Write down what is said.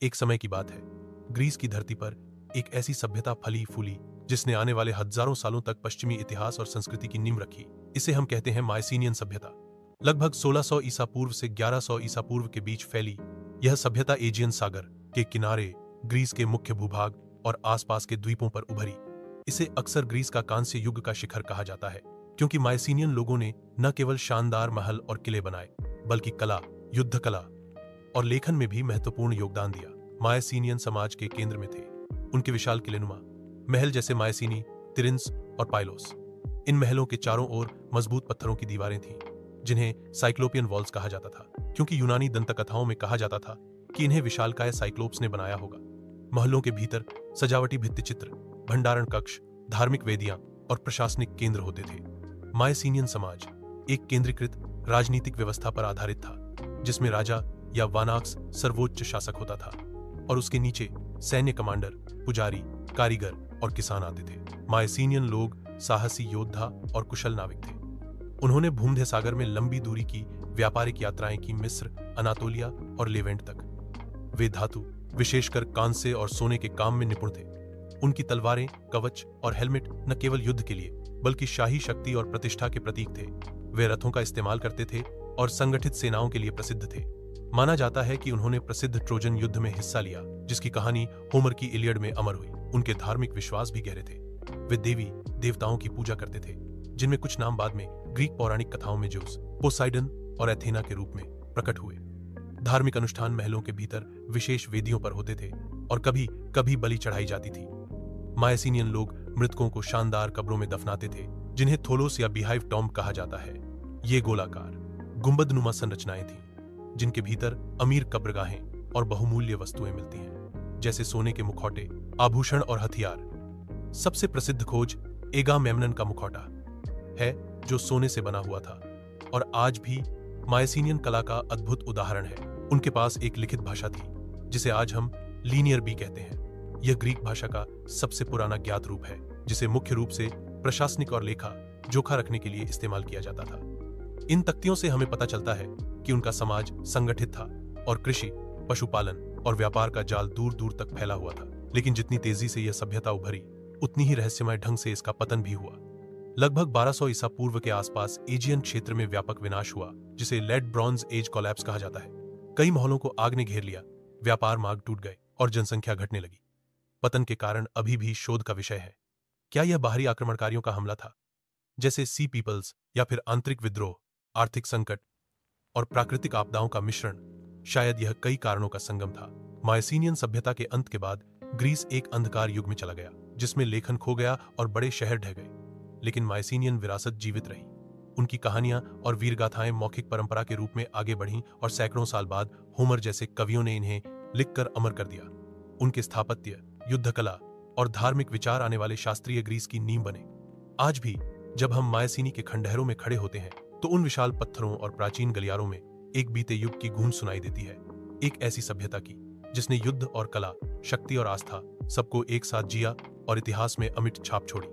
एक समय की बात है, ग्रीस की धरती पर एक ऐसी सभ्यता फली फूली जिसने आने वाले हजारों सालों तक पश्चिमी इतिहास और संस्कृति की नींव रखी। इसे हम कहते हैं मायसीनियन सभ्यता। लगभग 1600 ईसा पूर्व से 1100 ईसा पूर्व के बीच फैली यह सभ्यता एजियन सागर के किनारे, ग्रीस के मुख्य भूभाग और आसपास के द्वीपों पर उभरी। इसे अक्सर ग्रीस का कांस्य युग का शिखर कहा जाता है, क्योंकि मायसीनियन लोगों ने न केवल शानदार महल और किले बनाए, बल्कि कला, युद्ध कला और लेखन में भी महत्वपूर्ण योगदान दिया। मायसीनियन समाज के केंद्र में थे उनके विशाल किलेनुमा महल, जैसे मायसीनी, तिरिन्स और पाइलोस। इन महलों के चारों ओर मजबूत पत्थरों की दीवारें थीं, जिन्हें साइक्लोपियन वॉल्स कहा जाता था, क्योंकि यूनानी दंतकथाओं में कहा जाता था कि इन्हें विशालकाय साइक्लोप्स ने बनाया होगा। महलों के भीतर सजावटी भित्तिचित्र, भंडारण कक्ष, धार्मिक वेदियां और प्रशासनिक केंद्र होते थे। मायसीनियन समाज एक केंद्रीकृत राजनीतिक व्यवस्था पर आधारित था, जिसमें राजा या वानाक्स सर्वोच्च शासक होता था और उसके नीचे सैन्य कमांडर, पुजारी, कारीगर और किसान आते थे। मायसीनियन लोग साहसी योद्धा और कुशल नाविक थे। उन्होंने भूमध्य सागर में लंबी दूरी की व्यापारिक यात्राएं की, मिस्र, अनातोलिया और लेवेंट तक। वे धातु, विशेषकर कांसे और सोने के काम में निपुण थे। उनकी तलवारें, कवच और हेलमेट न केवल युद्ध के लिए बल्कि शाही शक्ति और प्रतिष्ठा के प्रतीक थे। वे रथों का इस्तेमाल करते थे और संगठित सेनाओं के लिए प्रसिद्ध थे। माना जाता है कि उन्होंने प्रसिद्ध ट्रोजन युद्ध में हिस्सा लिया, जिसकी कहानी होमर की इलियड में अमर हुई। उनके धार्मिक विश्वास भी गहरे थे। वे देवी देवताओं की पूजा करते थे, जिनमें कुछ नाम बाद में ग्रीक पौराणिक कथाओं में ज़्यूस, पोसाइडन और एथेना के रूप में प्रकट हुए। धार्मिक अनुष्ठान महलों के भीतर विशेष वेदियों पर होते थे और कभी कभी बलि चढ़ाई जाती थी। मायसीनियन लोग मृतकों को शानदार कब्रों में दफनाते थे, जिन्हें थोलोस या बीहाइव टॉम्ब कहा जाता है। ये गोलाकार, गुंबदनुमा संरचनाएं थीं, जिनके भीतर अमीर कब्रगाहें और बहुमूल्य वस्तुएं मिलती हैं, जैसे सोने के मुखौटे, आभूषण और हथियार। सबसे प्रसिद्ध खोज एगामेम्नन का मुखौटा है, जो सोने से बना हुआ था और आज भी मायसीनियन कला का अद्भुत उदाहरण है। उनके पास एक लिखित भाषा थी, जिसे आज हम लीनियर बी कहते हैं। यह ग्रीक भाषा का सबसे पुराना ज्ञात रूप है, जिसे मुख्य रूप से प्रशासनिक और लेखा जोखा रखने के लिए इस्तेमाल किया जाता था। इन तख्तियों से हमें पता चलता है कि उनका समाज संगठित था और कृषि, पशुपालन और व्यापार का जाल दूर दूर तक फैला हुआ था। लेकिन जितनी तेजी से यह सभ्यता उभरी, उतनी ही रहस्यमय ढंग से इसका पतन भी हुआ। लगभग 1200 ईसा पूर्व के आसपास एजियन क्षेत्र में व्यापक विनाश हुआ, जिसे लेड ब्रॉन्ज एज कोलैप्स कहा जाता है। कई महलों को आग ने घेर लिया, व्यापार मार्ग टूट गए और जनसंख्या घटने लगी। पतन के कारण अभी भी शोध का विषय है। क्या यह बाहरी आक्रमणकारियों का हमला था, जैसे सी पीपल्स, या फिर आंतरिक विद्रोह, आर्थिक संकट और प्राकृतिक आपदाओं का मिश्रण? शायद यह कई कारणों का संगम था। मायसीनियन सभ्यता के अंत के बाद ग्रीस एक अंधकार युग में चला गया, जिसमें लेखन खो गया और बड़े शहर ढह गए। लेकिन मायसीनियन विरासत जीवित रही। उनकी कहानियां और वीरगाथाएं मौखिक परंपरा के रूप में आगे बढ़ीं और सैकड़ों साल बाद होमर जैसे कवियों ने इन्हें लिखकर अमर कर दिया। उनके स्थापत्य, युद्ध कला और धार्मिक विचार आने वाले शास्त्रीय ग्रीस की नींव बने। आज भी जब हम मायसीनी के खंडहरों में खड़े होते हैं, तो उन विशाल पत्थरों और प्राचीन गलियारों में एक बीते युग की गूंज सुनाई देती है। एक ऐसी सभ्यता की जिसने युद्ध और कला, शक्ति और आस्था सबको एक साथ जिया और इतिहास में अमिट छाप छोड़ी।